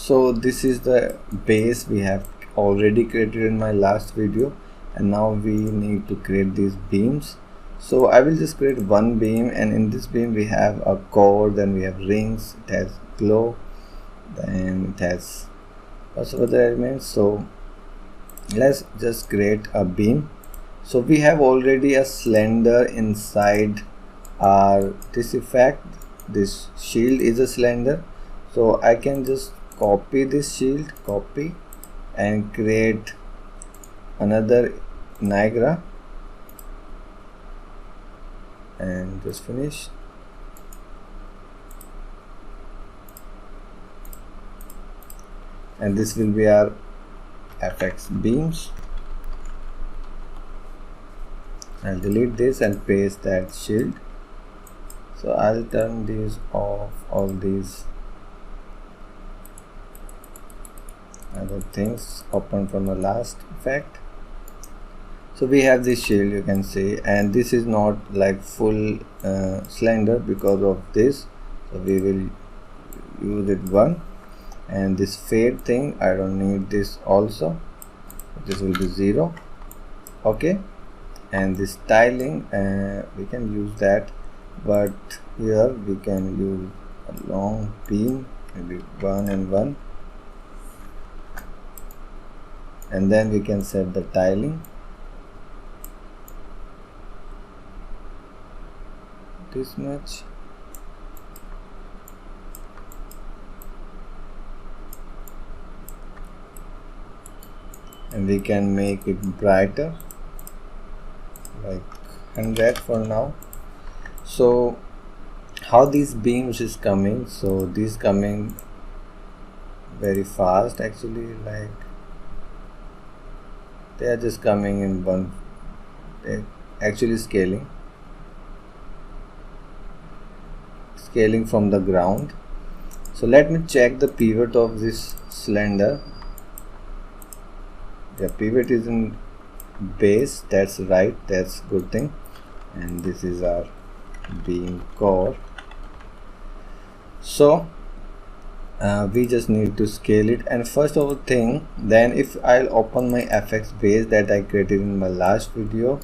So this is the base we have already created in my last video, and now we need to create these beams. So I will just create one beam, and in this beam we have a core, then we have rings, it has glow, then it has also other elements. So let's just create a beam. So we have already a cylinder inside our this effect. This shield is a cylinder, so I can just copy this shield, copy, and create another Niagara and just finish. And this will be our FX beams. I'll delete this and paste that shield. So I'll turn these off, all these other things open from the last effect. So we have this shield, you can see, and this is not like full cylinder because of this, so we will use it one. And this fade thing, I don't need this also, this will be 0. Okay, and this tiling we can use that, but here we can use a long beam, maybe 1 and 1, and then we can set the tiling this much. And we can make it brighter, like 100 for now. So how these beams is coming, so these coming very fast actually, like they are just coming in one, they're actually scaling from the ground. So let me check the pivot of this cylinder. The pivot is in base, that's right, that's good thing. And this is our beam core. So we just need to scale it. And first of all thing, then if I'll open my FX base that I created in my last video,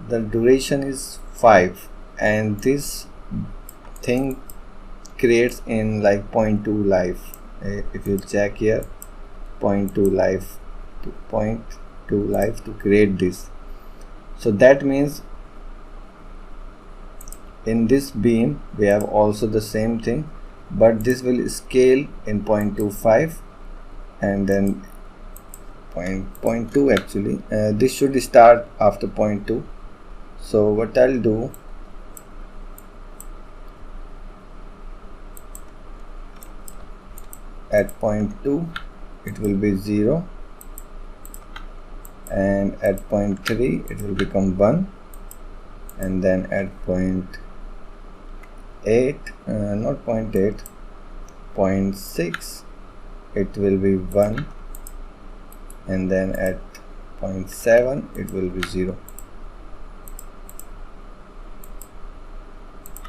the duration is 5, and this thing creates in like 0.2 life. If you check here, 0.2 life to 0.2 life to create this. So that means in this beam we have also the same thing, but this will scale in 0.25 and then 0.2 actually. This should start after 0.2. So what I'll do, at 0.2 it will be 0, and at 0.3 it will become 1, and then at 0.8 not 0.8, 0.6 it will be 1, and then at 0.7 it will be 0,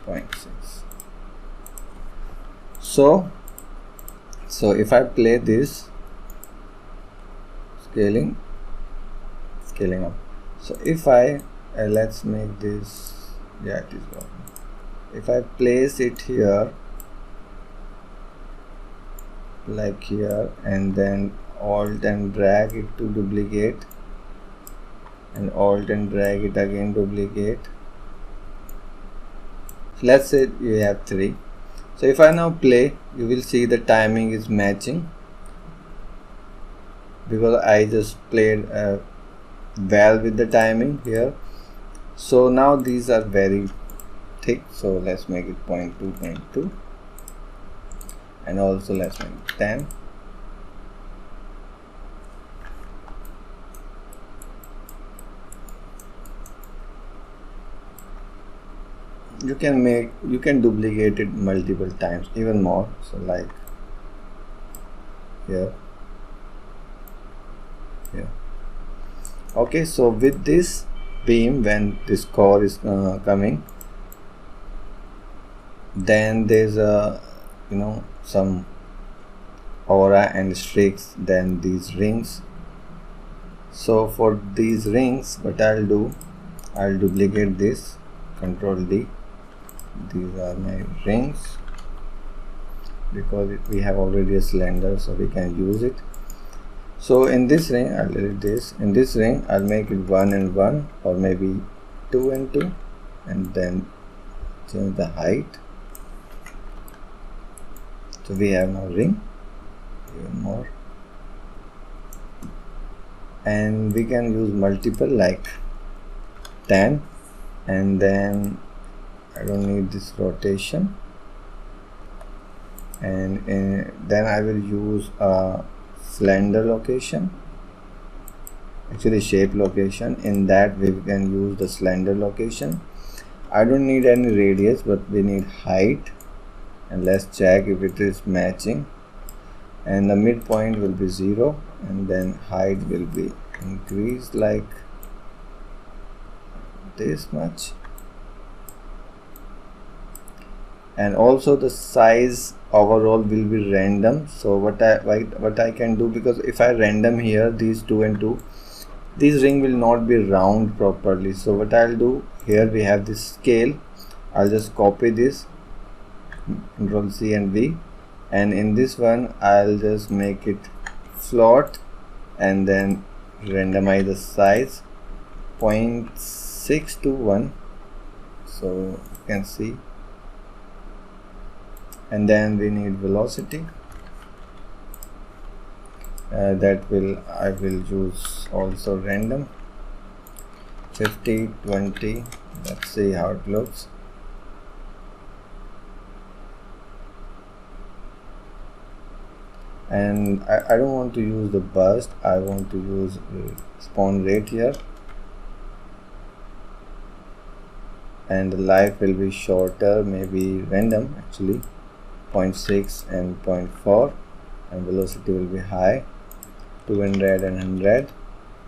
0.6. So if I play this, scaling up. So if I let's make this, yeah, it is working. If I place it here, like here, and then alt and drag it to duplicate, and alt and drag it again, duplicate. So let's say you have 3. So if I now play, you will see the timing is matching because I just played well with the timing here. So now these are very thick, so let's make it 0.2, and also let's make it 10. You can duplicate it multiple times, even more. So like here. Okay, so with this beam, when this core is coming, then there's a some aura and streaks than these rings. So for these rings, what I'll do, I'll duplicate this, Control D. These are my rings, because we have already a cylinder, so we can use it. So in this ring, I'll delete this. In this ring, I'll make it 1 and 1, or maybe 2 and 2, and then change the height. So we have now ring, even more, and we can use multiple like 10, and then I don't need this rotation, and then I will use a cylinder location, actually shape location. In that we can use the cylinder location. I don't need any radius, but we need height, and let's check if it is matching. And the midpoint will be 0, and then height will be increased like this much, and also the size overall will be random. So what I can do, because if I random here these 2 and 2, this ring will not be round properly. So what I'll do, here we have this scale, I'll just copy this, Control C and V, and in this one I'll just make it float, and then randomize the size 0.6 to 1, so you can see. And then we need velocity, I will use also random 50, 20. Let's see how it looks. And I don't want to use the burst, I want to use spawn rate here, and the life will be shorter, maybe random actually 0.6 and 0.4, and velocity will be high, 200 and 100,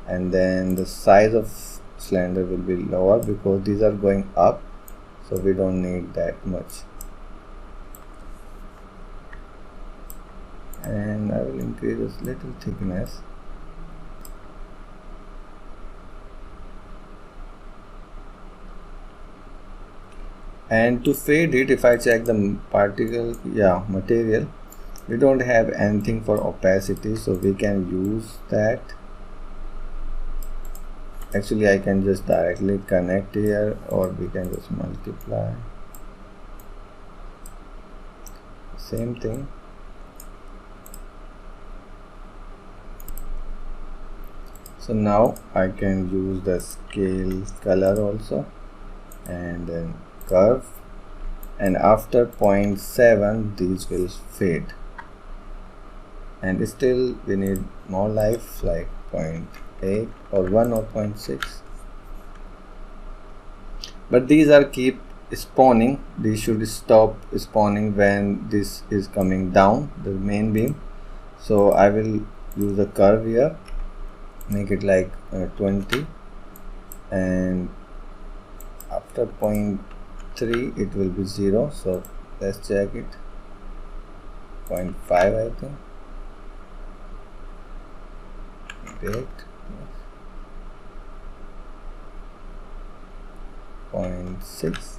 and then the size of cylinder will be lower because these are going up, so we don't need that much. And I will increase this little thickness. And to fade it, if I check the particle, material, we don't have anything for opacity, so we can use that. Actually I can just directly connect here, or we can just multiply, same thing. So now I can use the scale color also, and then curve, and after 0.7 these will fade, and still we need more life like 0.8 or 1 or 0.6, but these are keep spawning. These should stop spawning when this is coming down the main beam. So I will use the curve here, make it like 20, and after 0.3 it will be 0, so let's check it, 0.5 I think, great, 0.6,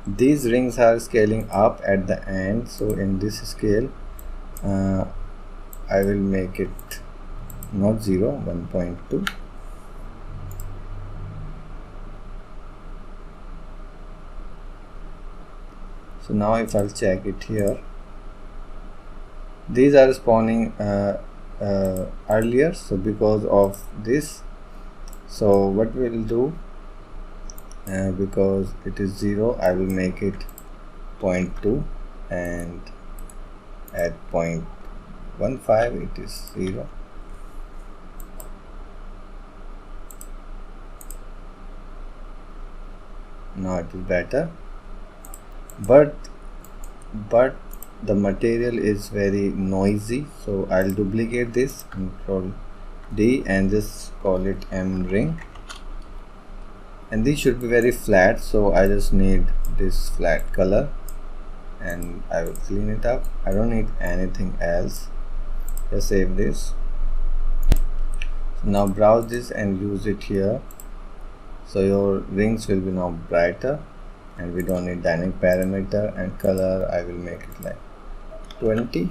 these rings are scaling up at the end, so in this scale I will make it not 0, 1.2. So now if I'll check it here, these are spawning earlier, so because of this, so what we'll do, because it is 0, I will make it 0.2, and at 0.15 it is 0, Now it is better, but the material is very noisy, so I'll duplicate this, Control D, and just call it M ring. And these should be very flat, so I just need this flat color, and I will clean it up. I don't need anything else. Just save this. So now browse this and use it here. So your rings will be now brighter, and we don't need dynamic parameter. And color, I will make it like 20.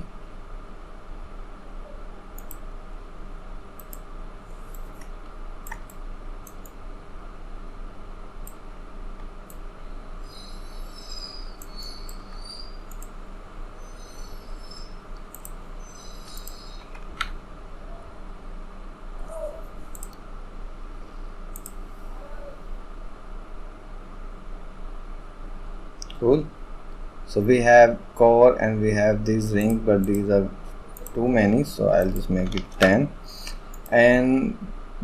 Cool. So we have core and we have these rings, but these are too many, so I'll just make it 10. And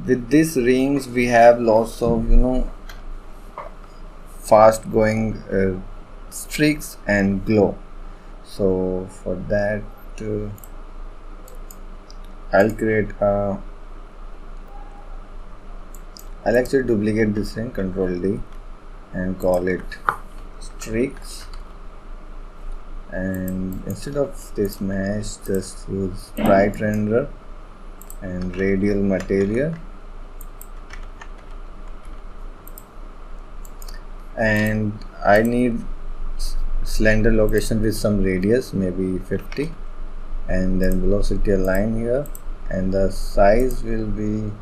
with these rings we have lots of fast going streaks and glow. So for that I'll actually duplicate this ring, Control D, and call it streaks. And instead of this mesh, just use sprite renderer and radial material, and I need slender location with some radius, maybe 50, and then velocity align here, and the size will be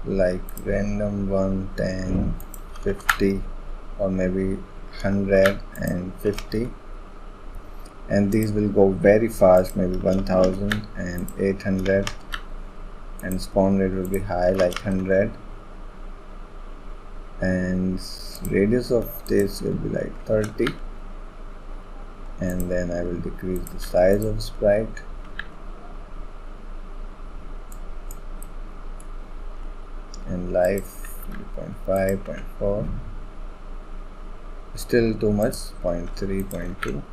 like random 1, 10, 50, or maybe 150, and these will go very fast, maybe 1800, and spawn rate will be high, like 100, and radius of this will be like 30, and then I will decrease the size of sprite, and life 0.5, 0.4, still too much, 0.3, 0.2.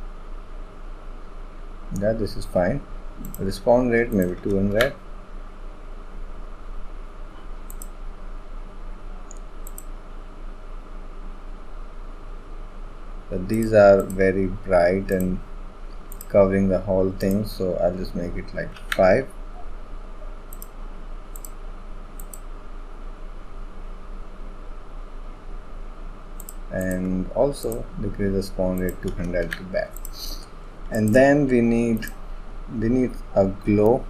Yeah, this is fine. The spawn rate maybe 200. But these are very bright and covering the whole thing, so I'll just make it like 5. And also decrease the spawn rate to 100 to back. And then we need a glow,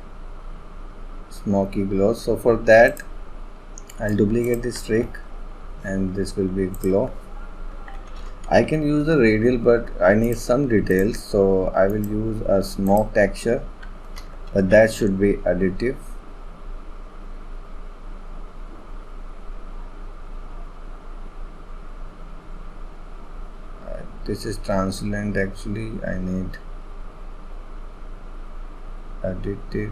smoky glow. So for that I'll duplicate this streak, and this will be glow. I can use the radial, but I need some details, so I will use a smoke texture, but that should be additive. This is translucent, actually I need additive.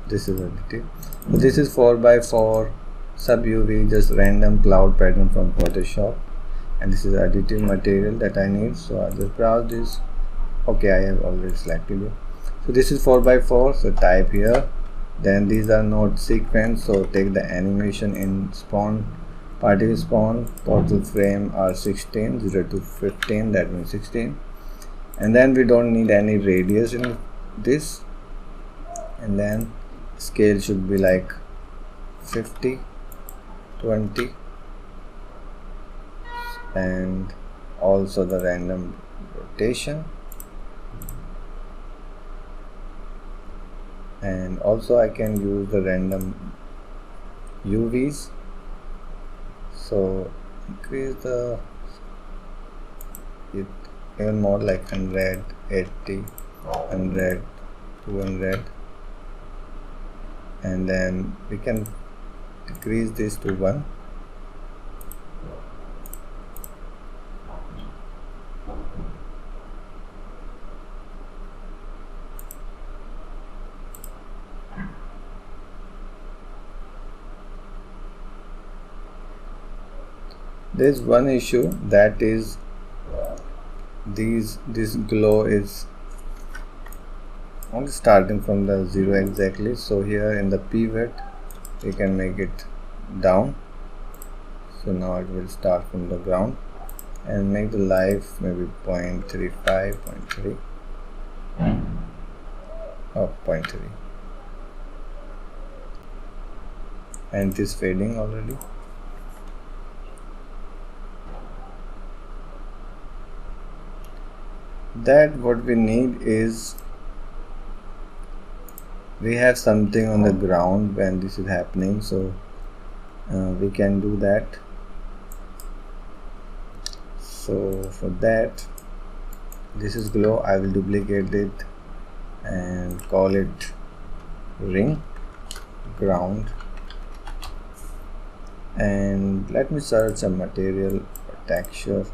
This is additive. So this is 4x4 sub UV, just random cloud pattern from Photoshop, and this is additive material that I need. So I'll just browse this. Okay, I have already selected it. So this is 4x4, so type here. Then these are node sequence, so take the animation in spawn, particle spawn, total frame are 16, 0 to 15, that means 16. And then we don't need any radius in this, and then scale should be like 50, 20, and also the random rotation. And also I can use the random UVs, so increase the it even more, like 100, 80, 100, 200, and then we can decrease this to 1. There is one issue, that is this glow is only starting from the 0 exactly. So here in the pivot we can make it down, so now it will start from the ground, and make the life maybe 0.35, 0.3 or 0.3, and it is fading already. That what we need is, we have something on the ground when this is happening, so we can do that. So for that, this is glow, I will duplicate it and call it ring ground, and let me search a material or texture.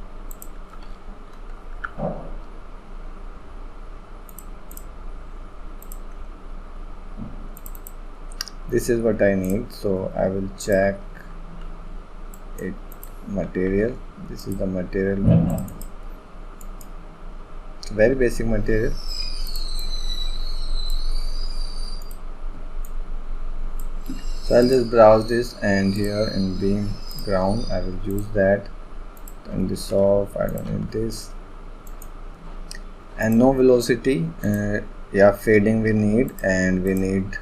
This is what I need, so I will check it. Material, this is the material, very basic material. So I'll just browse this, and here in beam ground I will use that. Turn this off, I don't need this. And no velocity, yeah, fading we need, and we need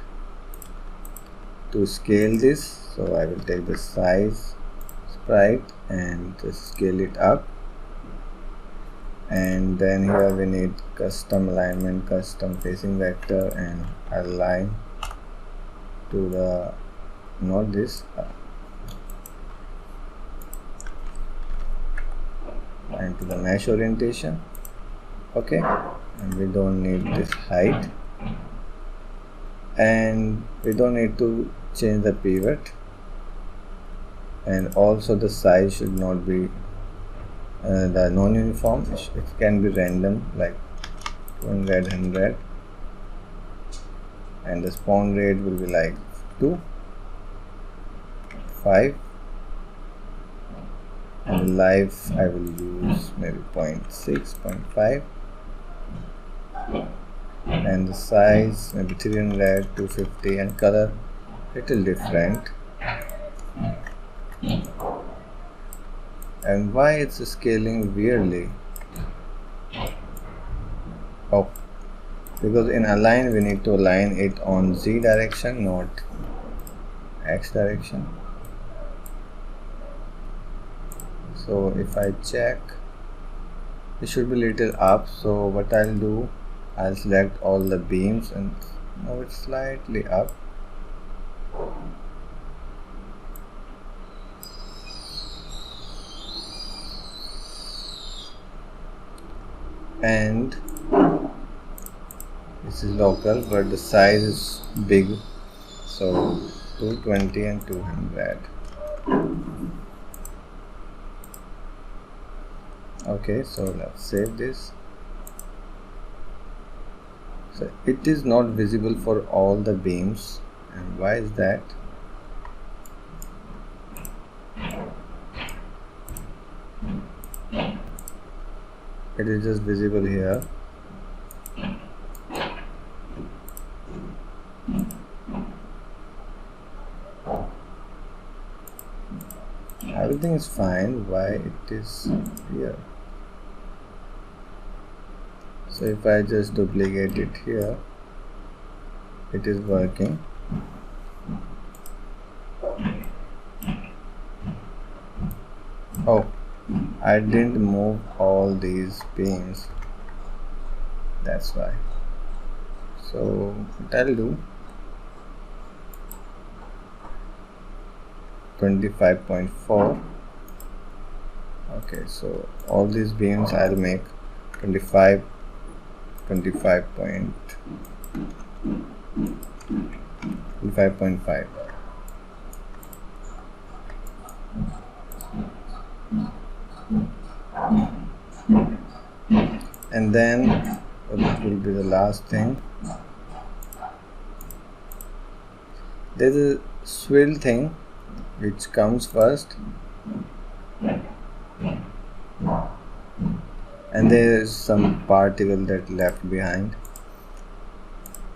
to scale this, so I will take the size sprite and just scale it up, and then here we need custom alignment, custom facing vector, and align to the, not this, and to the mesh orientation. Okay, and we don't need this height, and we don't need to change the pivot, and also the size should not be the non-uniform, it can be random, like 100, and the spawn rate will be like 2, 5, and life I will use maybe 0.6, 0.5, and the size maybe 300, 250, and color little different. And why it's scaling weirdly? Oh, because in align we need to align it on Z direction, not X direction. So if I check, it should be little up. So what I'll do, I'll select all the beams and move it slightly up. And this is local, but the size is big, so 220 and 200. Okay, so let's save this. So it is not visible for all the beams, and why is that? It is just visible here. Everything is fine, why it is here? So if I just duplicate it here, it is working. Oh, I didn't move all these beams, that's why. So what I'll do, 25.4. Okay, so all these beams I'll make 25.5. And then what will be the last thing? There's a swirl thing which comes first. and there is some particle that left behind.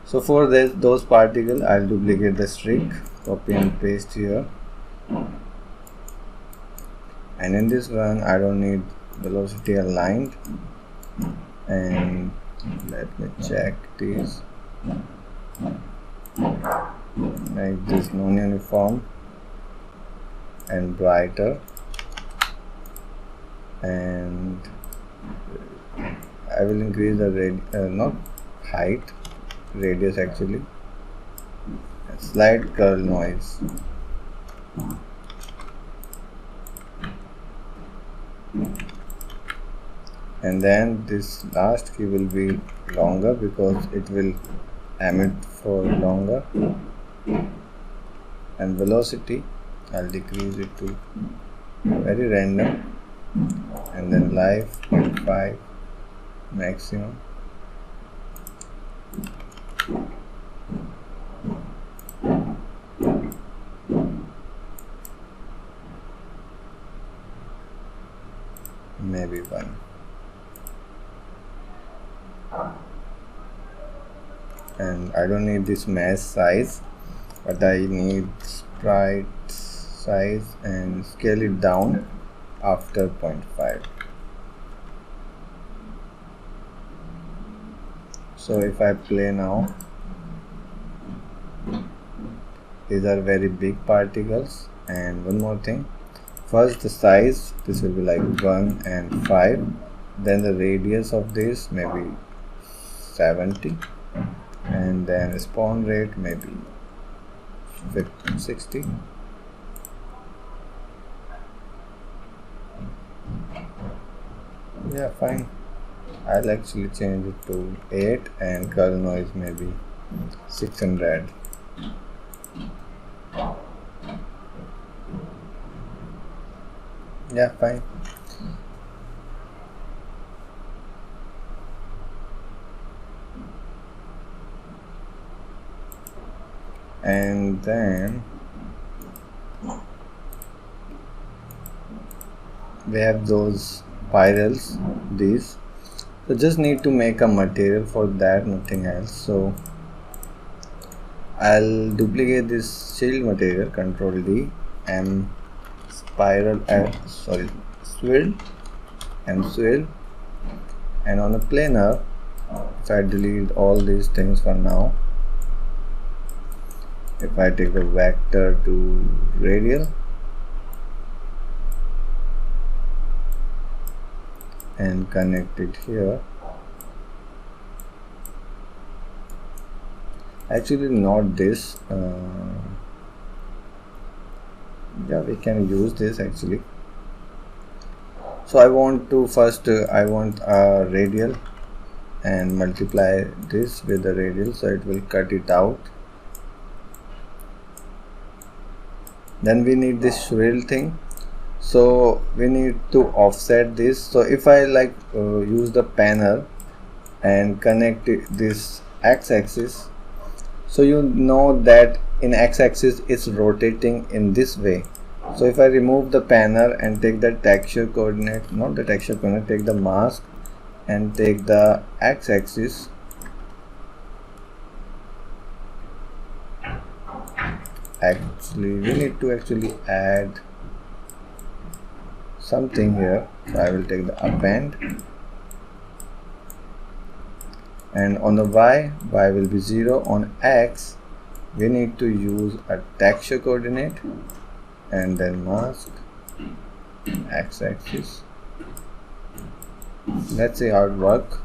So for those particles, I'll duplicate the streak, copy and paste here, and in this one I don't need velocity aligned, and let me check this, make this non-uniform and brighter, and I will increase the not height, radius actually, slight curl noise. And then this last key will be longer because it will emit for longer, and velocity I'll decrease it to very random, and then life 0.5 maximum. Maybe 1. And I don't need this mesh size, but I need sprite size, and scale it down after 0.5. So if I play now, these are very big particles. And one more thing, first the size, this will be like 1 and 5, then the radius of this maybe 70, and then spawn rate maybe 60. Yeah, fine. I'll actually change it to 8, and curl noise maybe 600. Yeah, fine. And then we have those spirals, these. So just need to make a material for that, nothing else. So I'll duplicate this shield material, Control D, and Swirl, and Swirl, and on a planar, so I delete all these things for now. If I take the vector to radial and connect it here, actually not this, yeah, we can use this actually. So I want to first I want a radial and multiply this with the radial, so it will cut it out. Then we need this swirl thing, so we need to offset this. So if I like use the panel and connect this x-axis, so you know that in x-axis it's rotating in this way. So if I remove the panel and take the texture coordinate, not the texture coordinate, take the mask and take the x-axis, actually we need to actually add something here. So I will take the append, and on the y will be 0. On x we need to use a texture coordinate and then mask x-axis. Let's see how it works.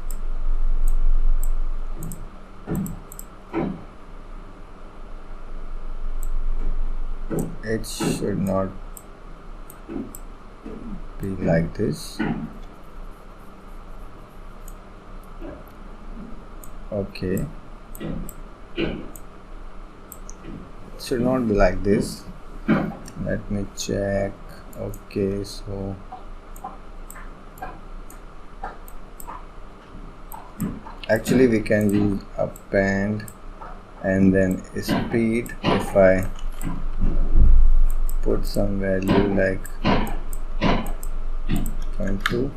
It should not be like this. Okay, it should not be like this. Let me check. Okay, so actually we can use append and then speed. If I put some value like 0.2.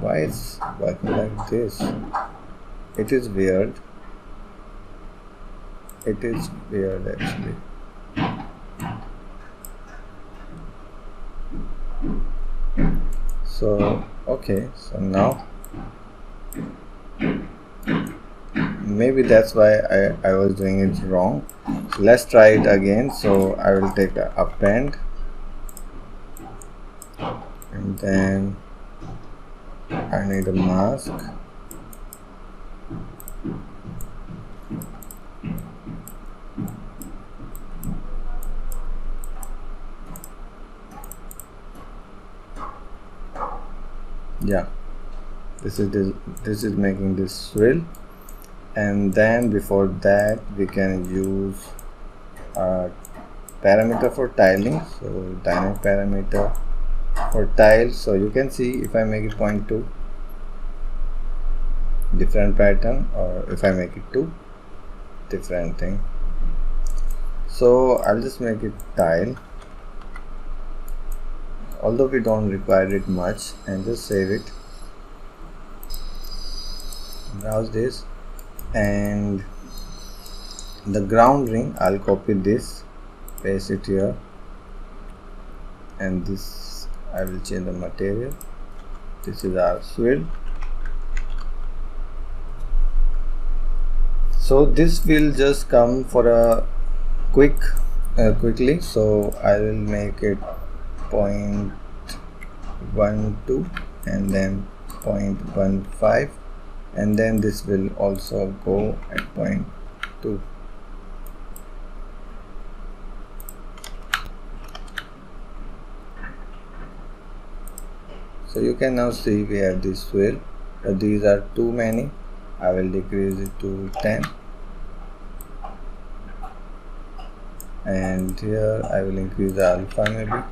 Why it's working like this? It is weird. It is weird actually. So okay, so now maybe that's why I was doing it wrong. So let's try it again. So I will take a append, and then I need a mask. Yeah, this is making this swirl. And then before that we can use a parameter for tiling. So dynamic parameter for tile. So you can see if I make it 0.2, different pattern, or if I make it 2, different thing. So I'll just make it tile, although we don't require it much, and just save it. Browse this, and the ground ring, I'll copy this, paste it here, and this I will change the material. This is our swirl. So this will just come for a quickly. So I will make it 0.12 and then 0.15, and then this will also go at 0.2. So you can now see we have this swirl. These are too many. I will decrease it to 10, and here I will increase the alpha maybe,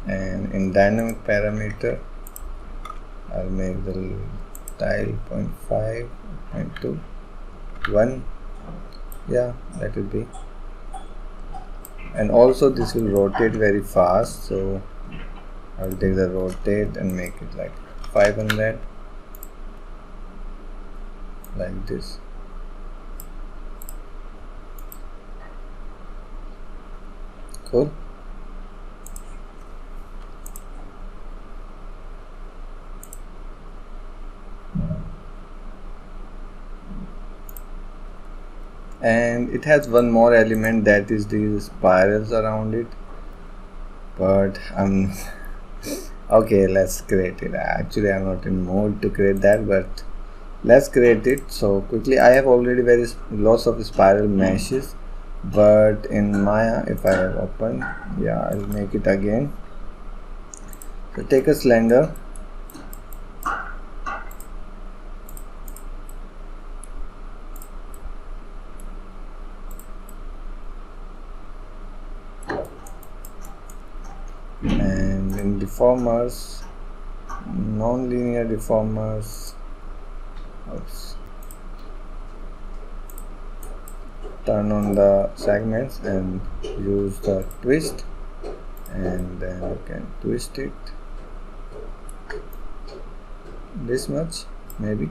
and in dynamic parameter I'll make the tile 0.5, 0.2, 1. Yeah, that will be. And also this will rotate very fast, so I will take the rotate and make it like 500, like this. Cool. And it has one more element, that is these spirals around it, but I'm okay, let's create it. Actually I'm not in mode to create that, but let's create it. So quickly, I have already lots of spiral meshes, but in Maya, if I have opened, yeah, I'll make it again. So take a slender, and in deformers, non-linear deformers, oops, turn on the segments and use the twist, and then you can twist it this much maybe,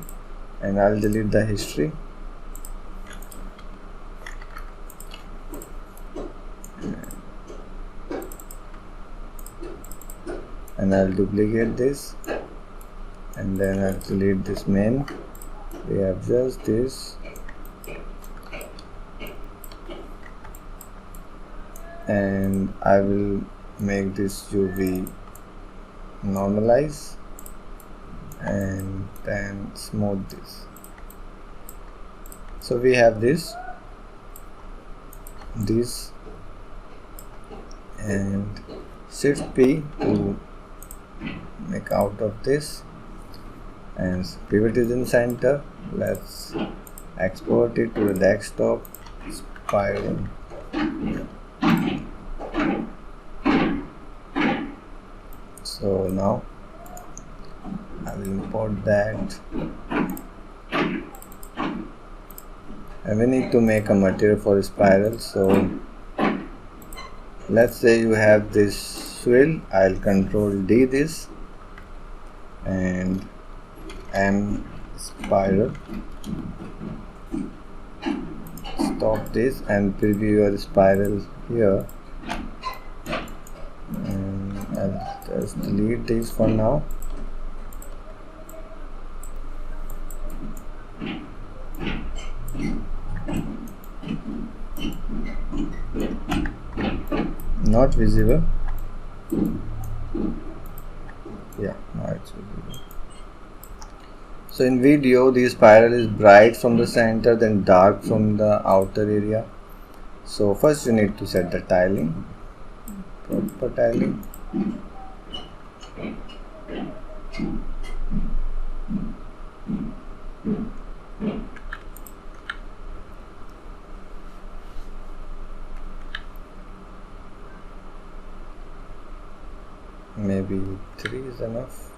and I'll delete the history. And I'll duplicate this, and then I'll delete this main. We have just this, and I will make this UV normalize, and then smooth this. So we have this, and Shift P to make out of this, and pivot is in center. Let's export it to the desktop, spiral. So now I will import that, and we need to make a material for a spiral. So let's say you have this swirl. I'll control D this and M spiral. Stop this and preview your spiral here, and I'll just delete this for now. Not visible. Yeah, now it's visible. So in video, the spiral is bright from the center, then dark from the outer area. So first you need to set the tiling, proper tiling. Maybe 3 is enough.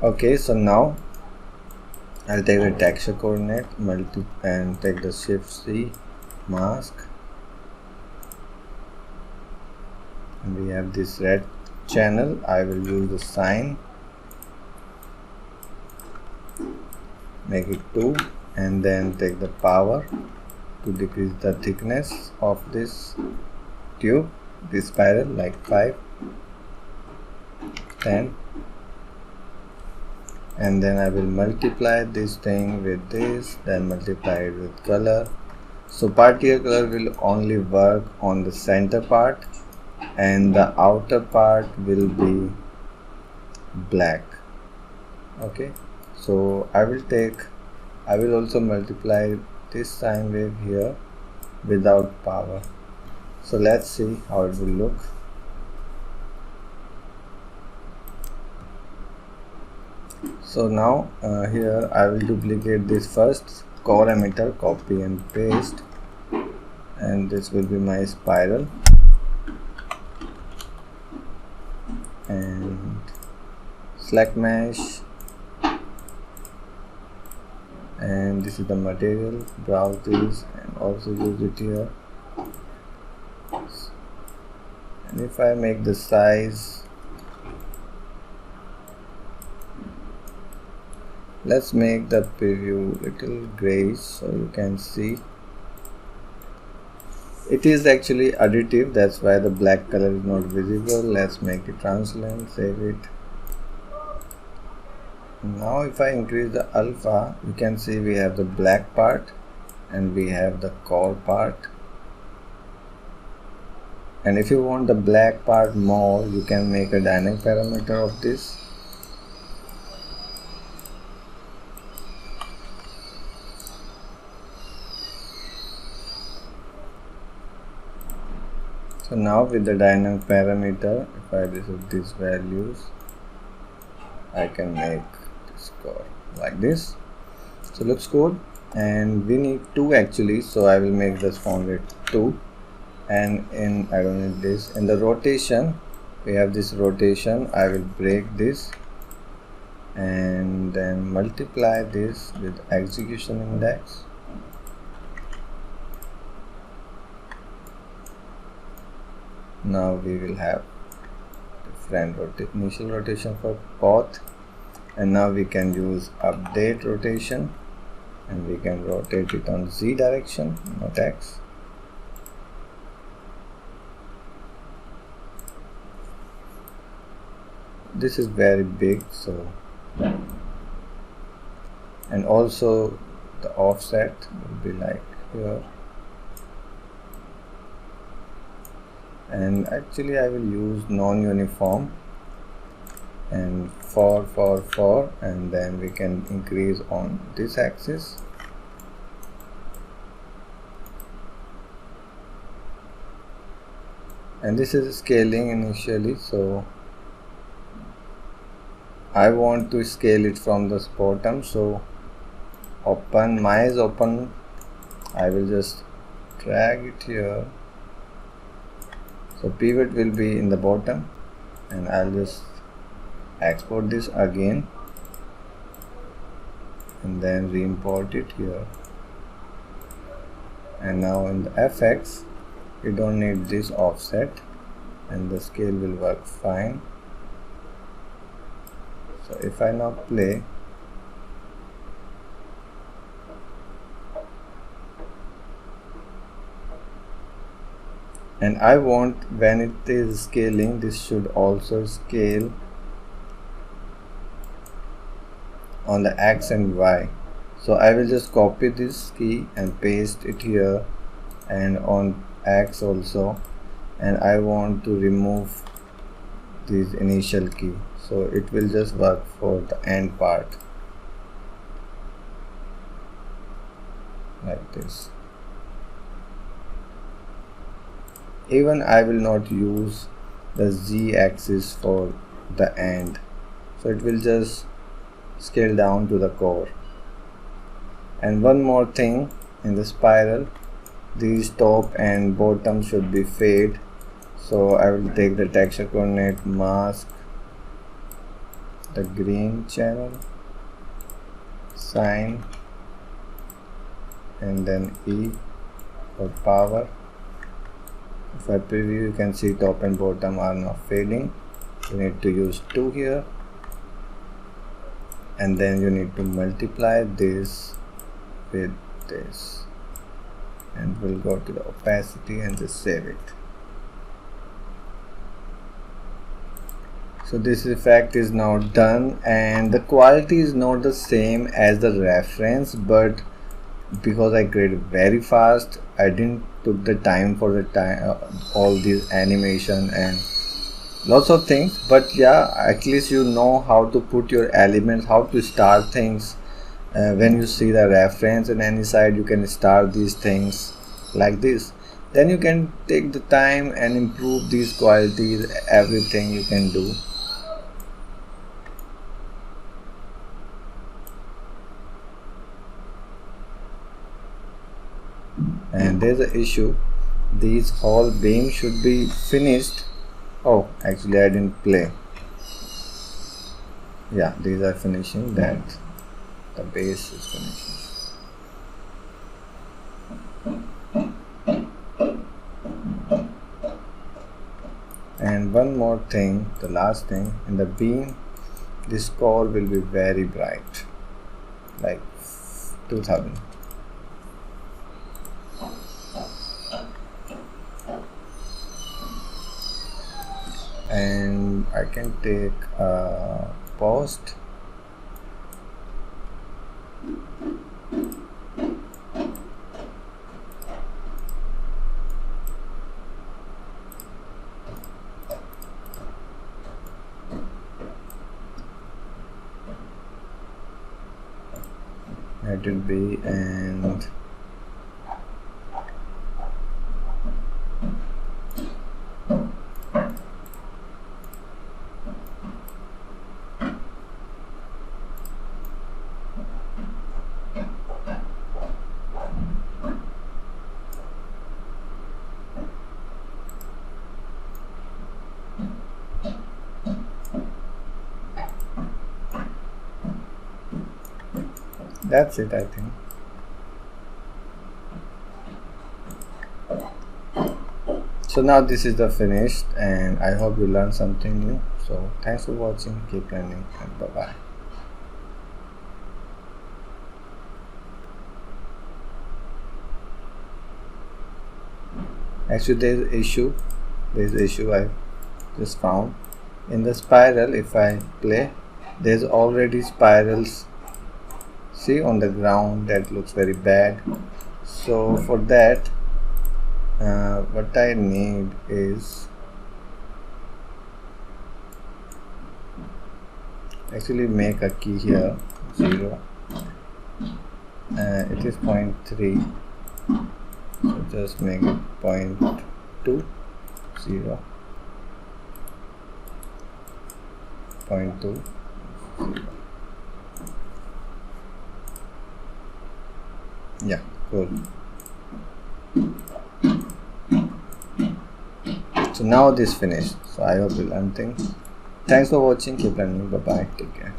Okay, so now I'll take the texture coordinate, and take the Shift C, mask, and we have this red channel. I will use the sign, make it 2, and then take the power to decrease the thickness of this tube, this spiral, like 5, 10, and then I will multiply this thing with this, then multiply it with color. So particle color will only work on the center part, and the outer part will be black. Okay, so I will also multiply this sine wave here without power. So let's see how it will look. So now here I will duplicate this first core emitter, copy and paste, and this will be my spiral, and select mesh, and this is the material, browse this and also use it here. And if I make the size, let's make the preview little grayish so you can see. It is actually additive, that's why the black color is not visible. Let's make it translucent, save it. Now if I increase the alpha, you can see we have the black part and we have the core part. And if you want the black part more, you can make a dynamic parameter of this. So now with the dynamic parameter, if I reset these values, I can make this core like this. So looks good, and we need 2 actually, so I will make this font rate 2. And I don't need this. In the rotation, we have this rotation. I will break this and then multiply this with execution index. Now we will have different initial rotation for both, and now we can use update rotation, and we can rotate it on Z direction, not X. This is very big, so, and also the offset will be like here. And actually I will use non-uniform and for, and then we can increase on this axis. And this is scaling initially, so I want to scale it from the bottom. So open, my is open, I will just drag it here. So pivot will be in the bottom, and I'll just export this again. and then re-import it here. And now in the FX we don't need this offset and the scale will work fine. So if I now play, and I want when it is scaling, this should also scale on the X and Y. So I will just copy this key and paste it here and on X also, and I want to remove this initial key, so it will just work for the end part like this. Even I will not use the Z axis for the end, so it will just scale down to the core. And one more thing, in the spiral these top and bottom should be fade, so I will take the texture coordinate, mask the green channel, sign, and then E for power. If I preview, you can see top and bottom are now fading. You need to use 2 here, and then you need to multiply this with this, and we'll go to the opacity and just save it. So this effect is now done, and the quality is not the same as the reference, but because I created very fast, I didn't took the time for the time all these animation and lots of things. But yeah, at least you know how to put your elements, how to start things. When you see the reference on any side, you can start these things like this. Then you can take the time and improve these qualities, everything you can do. And there's an issue, these whole beam should be finished. Oh, actually I didn't play. Yeah, these are finishing, that the base is finishing. And one more thing, the last thing, in the beam this core will be very bright, like 2000. And I can take a post let it be, and that's it, I think. So now this is the finished, and I hope you learned something new. So thanks for watching, keep learning, and bye bye. Actually there's issue I just found in the spiral. If I play, there's already spirals, see, on the ground. That looks very bad. So for that what I need is actually make a key here, 0. It is 0.3, so just make it 0.2, 0, 0.2, 0. Yeah, cool. So now this finished. So I hope you learned things. Thanks for watching. Keep learning. Bye bye. Take care.